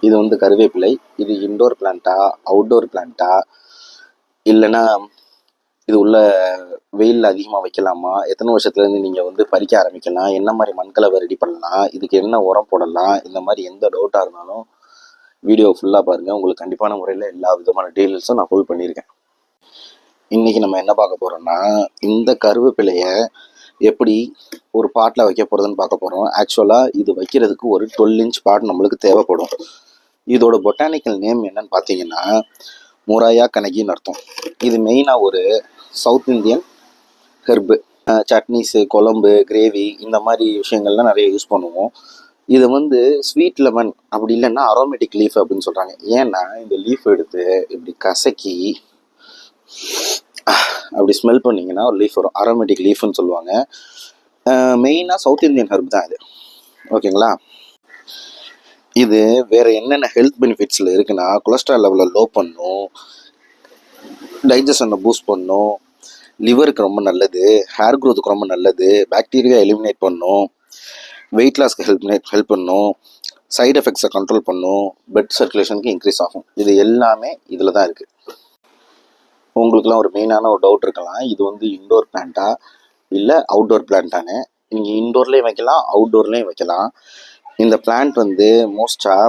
இது வந்து கருவேப்பிலை. இது இன்டோர் பிளான்ட்டா, அவுட்டோர் பிளான்ட்டா, இல்லைன்னா இது உள்ள வெயிலில் அதிகமாக வைக்கலாமா, எத்தனை வருஷத்துலேருந்து நீங்கள் வந்து பறிக்க ஆரம்பிக்கலாம், என்ன மாதிரி மண்கலவை ரெடி பண்ணலாம், இதுக்கு என்ன உரம் போடலாம், இந்த மாதிரி எந்த டவுட்டாக இருந்தாலும் வீடியோ ஃபுல்லாக பாருங்கள். உங்களுக்கு கண்டிப்பான முறையில் எல்லா விதமான டீட்டெயில்ஸும் நான் ஃபுல் பண்ணியிருக்கேன். இன்றைக்கி நம்ம என்ன பார்க்க போகிறோம்னா, இந்த கருவேப்பிலையை எப்படி ஒரு பாட்டில் வைக்க போகிறதுன்னு பார்க்க போகிறோம். ஆக்சுவலாக இது வைக்கிறதுக்கு ஒரு 12 இன்ச் பாட் நம்மளுக்கு தேவைப்படும். இதோட பொட்டானிக்கல் நேம் என்னன்னு பார்த்தீங்கன்னா முராயா கனகின்னு அர்த்தம். இது மெயினாக ஒரு சவுத் இந்தியன் ஹெர்பு. சட்னிஸு, குழம்பு, கிரேவி இந்த மாதிரி விஷயங்கள்லாம் நிறைய யூஸ் பண்ணுவோம். இது வந்து ஸ்வீட் லெமன் அப்படி இல்லைன்னா அரோமேட்டிக் லீஃப் அப்படின்னு சொல்கிறாங்க. ஏன்னா இந்த லீஃப் எடுத்து இப்படி கசக்கி அப்படி ஸ்மெல் பண்ணிங்கன்னா ஒரு லீஃப் வரும், அரோமேட்டிக் லீஃப்னு சொல்லுவாங்க. மெயினாக சவுத் இந்தியன் ஹெர்ப் தான் இது. ஓகேங்களா? இது வேறு என்னென்ன ஹெல்த் பெனிஃபிட்ஸில் இருக்குன்னா, கொலஸ்ட்ரால் லெவலை லோ பண்ணும், டைஜஷனை பூஸ்ட் பண்ணும், லிவருக்கு ரொம்ப நல்லது, ஹேர் க்ரோத்துக்கு ரொம்ப நல்லது, பாக்டீரியா எலிமினேட் பண்ணும், வெயிட் லாஸ்க்கு ஹெல்ப் பண்ணும், சைடு எஃபெக்ட்ஸை கண்ட்ரோல் பண்ணும், பிளட் சர்க்குலேஷனுக்கு இன்க்ரீஸ் ஆகும். இது எல்லாமே இதில் தான் இருக்குது. உங்களுக்குலாம் ஒரு மெயினான ஒரு டவுட் இருக்கலாம், இது வந்து இன்டோர் பிளான்ட்டா இல்லை அவுட்டோர் பிளான்ட்டானு. நீங்கள் இன்டோர்லேயும் வைக்கலாம், அவுட்டோர்லேயும் வைக்கலாம். இந்த பிளான்ட் வந்து மோஸ்ட்டாக